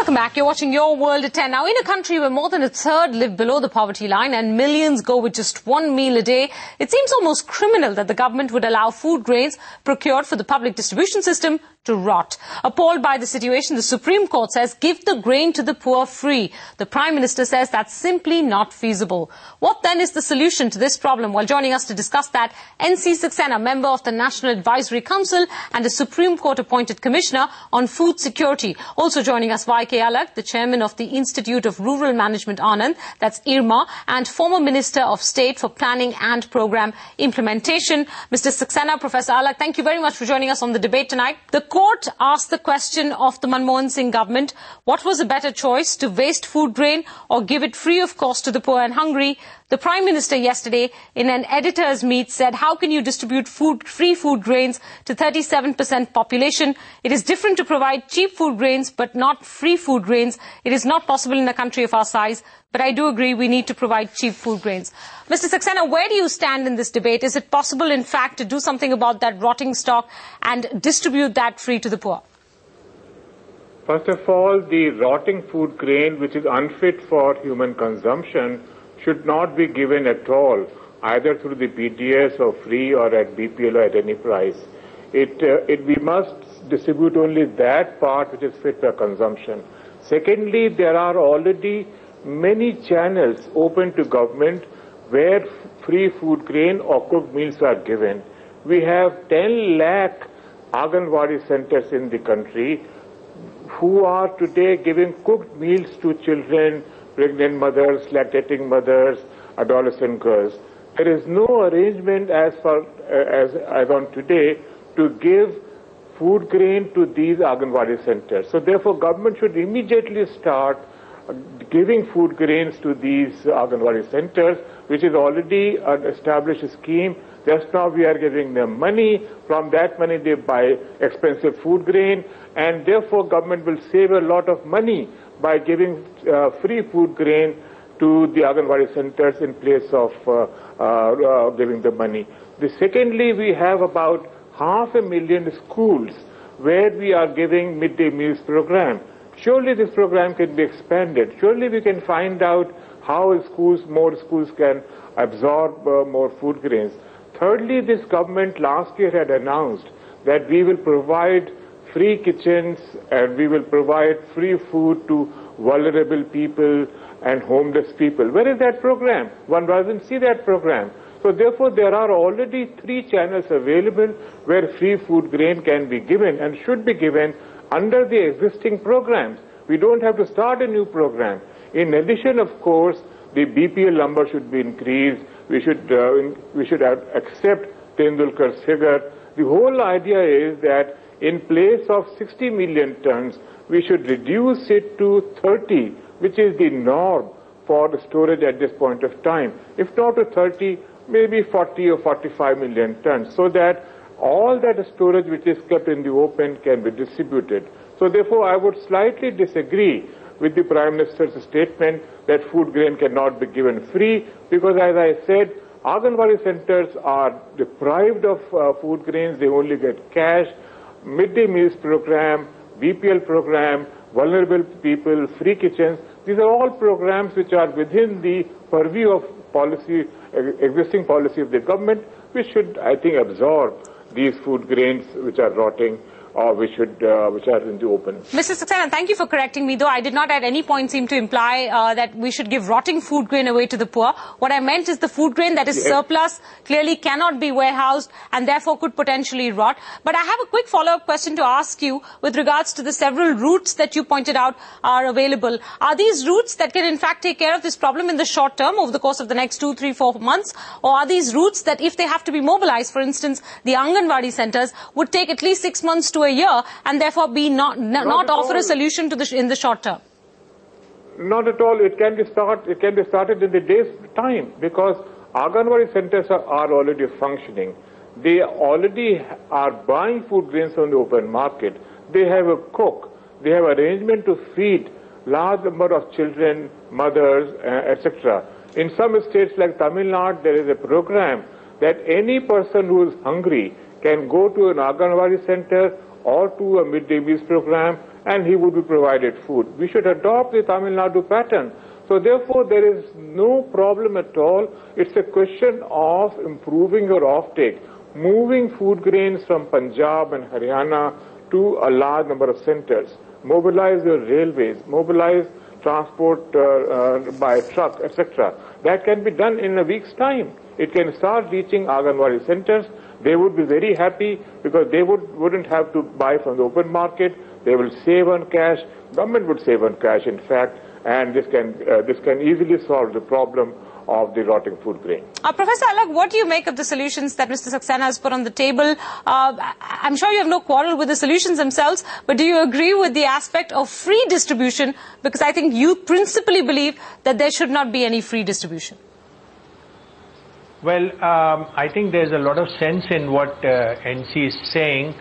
Welcome back. You're watching Your World at 10. Now, in a country where more than a third live below the poverty line and millions go with just one meal a day, it seems almost criminal that the government would allow food grains procured for the public distribution system to rot. Appalled by the situation, the Supreme Court says give the grain to the poor free. The Prime Minister says that's simply not feasible. What then is the solution to this problem? Well, joining us to discuss that, NC Saxena, member of the National Advisory Council and a Supreme Court appointed Commissioner on Food Security. Also joining us, Y.K. Alak, the Chairman of the Institute of Rural Management Anand, that's IRMA, and former Minister of State for Planning and Programme Implementation. Mr. Saxena, Professor Alak, thank you very much for joining us on the debate tonight. The court asked the question of the Manmohan Singh government, what was a better choice, to waste food grain or give it free of cost to the poor and hungry? The Prime Minister yesterday, in an editors' meet, said, how can you distribute free food grains to 37% population? It is different to provide cheap food grains, but not free food grains. It is not possible in a country of our size. But I do agree we need to provide cheap food grains. Mr. Saxena, where do you stand in this debate? Is it possible, in fact, to do something about that rotting stock and distribute that free to the poor? First of all, the rotting food grain, which is unfit for human consumption, should not be given at all, either through the BDS or free or at BPL or at any price. We must distribute only that part which is fit for consumption. Secondly, there are already many channels open to government where free food grain or cooked meals are given. We have 10 lakh Anganwadi centers in the country who are today giving cooked meals to children, pregnant mothers, lactating mothers, adolescent girls. There is no arrangement as on today to give food grain to these Anganwadi centers. So therefore, government should immediately start giving food grains to these Anganwadi centers, which is already an established scheme. Just now we are giving them money. From that money they buy expensive food grain, and therefore government will save a lot of money by giving free food grain to the Anganwadi centers in place of giving the money. Secondly, we have about 500,000 schools where we are giving midday meals program. Surely this program can be expanded. Surely we can find out how more schools can absorb more food grains. Thirdly, this government last year had announced that we will provide free kitchens and we will provide free food to vulnerable people and homeless people. Where is that program? One doesn't see that program. So therefore, there are already 3 channels available where free food grain can be given and should be given under the existing programs. We don't have to start a new program. In addition, of course, the BPL number should be increased. We should accept Tendulkar's figure. The whole idea is that in place of 60 million tons, we should reduce it to 30, which is the norm for the storage at this point of time. If not to 30, maybe 40 or 45 million tons, so that all that storage which is kept in the open can be distributed. So therefore, I would slightly disagree with the Prime Minister's statement that food grain cannot be given free, because as I said, Anganwadi centers are deprived of food grains. They only get cash. Midday meals program, BPL program, vulnerable people, free kitchens, these are all programs which are within the purview of policy, existing policy of the government, which should, I think, absorb these food grains which are rotting, or which are in the open. Mr. Saxena, thank you for correcting me, though I did not at any point seem to imply that we should give rotting food grain away to the poor. What I meant is the food grain that is surplus clearly cannot be warehoused and therefore could potentially rot. But I have a quick follow-up question to ask you with regards to the several routes that you pointed out are available. Are these routes that can in fact take care of this problem in the short term over the course of the next 2, 3, 4 months? Or are these routes that if they have to be mobilized, for instance, the Anganwadi centers, would take at least 6 months to a year and therefore be not offer a solution to in the short term? Not at all. It can be started in the day's time, because Anganwadi centers are already functioning. They already are buying food grains from the open market. They have a cook. They have arrangement to feed large number of children, mothers, etc. In some states like Tamil Nadu, there is a program that any person who is hungry can go to an Anganwadi center or to a midday meals program and he would be provided food. We should adopt the Tamil Nadu pattern. So therefore, there is no problem at all. It's a question of improving your offtake, moving food grains from Punjab and Haryana to a large number of centers, mobilize your railways, mobilize transport by truck, etc. That can be done in a week's time. It can start reaching Anganwadi centers. They would be very happy because they wouldn't have to buy from the open market. They will save on cash. Government would save on cash, in fact, and this can easily solve the problem of the rotting food grain. Professor Alagh, what do you make of the solutions that Mr. Saxena has put on the table? I'm sure you have no quarrel with the solutions themselves, but do you agree with the aspect of free distribution? Because I think you principally believe that there should not be any free distribution. Well, I think there's a lot of sense in what NC is saying,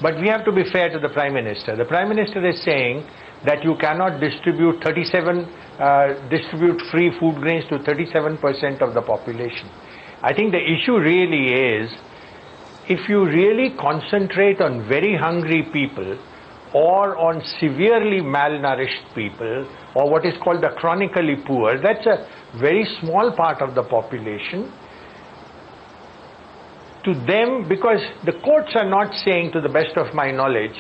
but we have to be fair to the Prime Minister. The Prime Minister is saying that you cannot distribute free food grains to 37% of the population. I think the issue really is, if you really concentrate on very hungry people or on severely malnourished people or what is called the chronically poor, that's a very small part of the population. To them, because the courts are not saying, to the best of my knowledge,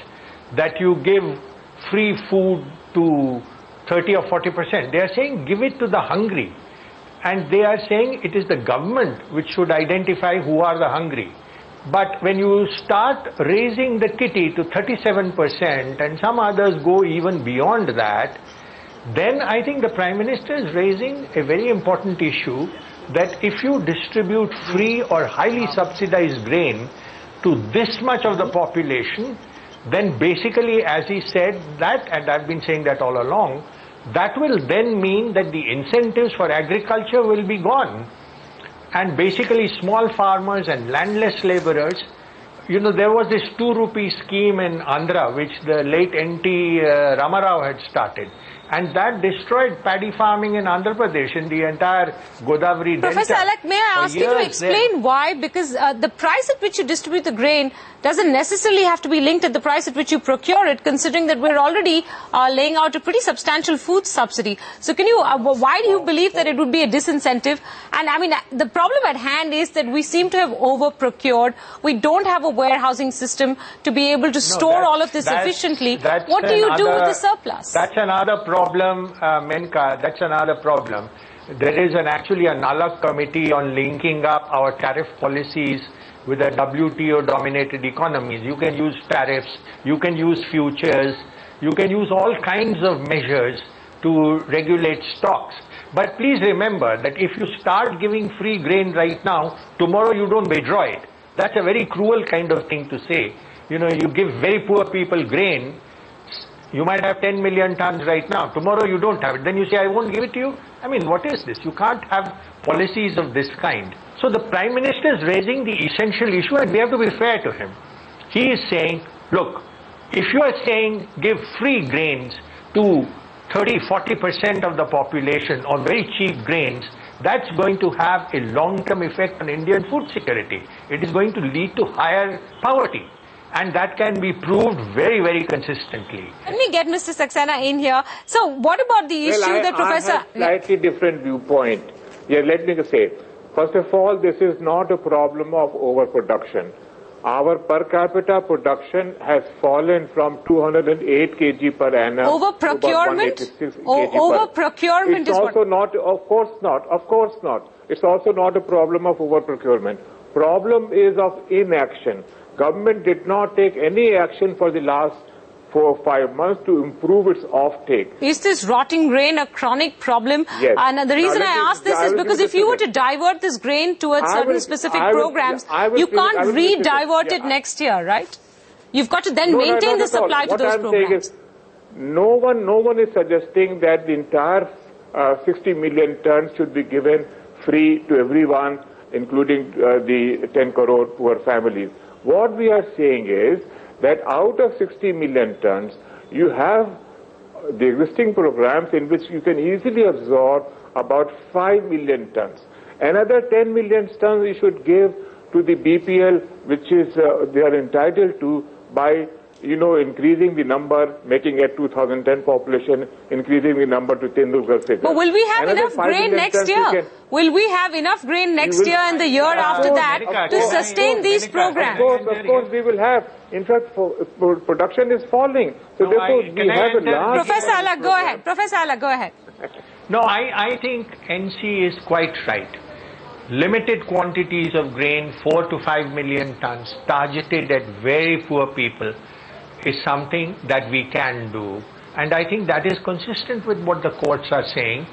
that you give free food to 30 or 40%. They are saying give it to the hungry. And they are saying it is the government which should identify who are the hungry. But when you start raising the kitty to 37% and some others go even beyond that, then I think the Prime Minister is raising a very important issue, that if you distribute free or highly subsidized grain to this much of the population, then basically, as he said, that, and I've been saying that all along, that will then mean that the incentives for agriculture will be gone. And basically small farmers and landless laborers, you know, there was this 2 rupee scheme in Andhra, which the late NT Ramarao had started. And that destroyed paddy farming in Andhra Pradesh, in the entire Godavari Delta. Professor Alagh, may I ask you to explain why? Because the price at which you distribute the grain doesn't necessarily have to be linked at the price at which you procure it, considering that we're already laying out a pretty substantial food subsidy. So can you, why do you believe that it would be a disincentive? And I mean, the problem at hand is that we seem to have over-procured. We don't have a warehousing system to be able to store all of this efficiently. What do you do with the surplus? That's another problem, Menka. That's another problem. There is actually a NALAC committee on linking up our tariff policies with the WTO-dominated economies. You can use tariffs, you can use futures, you can use all kinds of measures to regulate stocks. But please remember that if you start giving free grain right now, tomorrow you don't withdraw it. That's a very cruel kind of thing to say. You know, you give very poor people grain, you might have 10 million tons right now. Tomorrow you don't have it. Then you say, I won't give it to you. I mean, what is this? You can't have policies of this kind. So the Prime Minister is raising the essential issue, and we have to be fair to him. He is saying, look, if you are saying give free grains to 30-40% of the population on very cheap grains, that's going to have a long-term effect on Indian food security. It is going to lead to higher poverty. And that can be proved very, very consistently. Let me get Mr. Saxena in here. So what about the issue that Professor... I have a slightly different viewpoint. Yeah, let me just say, first of all, this is not a problem of overproduction. Our per capita production has fallen from 208 kg per annum over procurement? Over procurement is also not, of course not. It's also not a problem of over procurement. Problem is of inaction. Government did not take any action for the last 4 or 5 months to improve its offtake. Is this rotting grain a chronic problem? Yes. And the reason I ask this is because if you were to divert this grain towards certain specific programs, you can't re-divert it next year, right? You've got to then maintain the supply to those programs. No one is suggesting that the entire 60 million tons should be given free to everyone, including the 10 crore poor families. What we are saying is that out of 60 million tons, you have the existing programs in which you can easily absorb about 5 million tons. Another 10 million tons you should give to the BPL, which is they are entitled to by increasing the number, making it 2010 population, increasing the number to Tendulkar figure. But will we have enough grain next year? Will we have enough grain next year and the year after that to sustain these programs? Of course we will have. In fact, production is falling. So therefore we have a large... Professor Alak, go ahead. Professor Alak, go ahead. No, I think NC is quite right. Limited quantities of grain, 4 to 5 million tons, targeted at very poor people, is something that we can do. And I think that is consistent with what the courts are saying.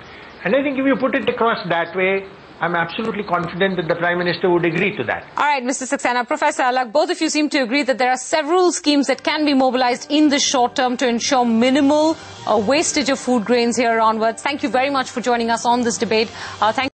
And I think if you put it across that way, I'm absolutely confident that the Prime Minister would agree to that. All right, Mr. Saxena, Professor Alak, both of you seem to agree that there are several schemes that can be mobilized in the short term to ensure minimal wastage of food grains here onwards. Thank you very much for joining us on this debate. Thank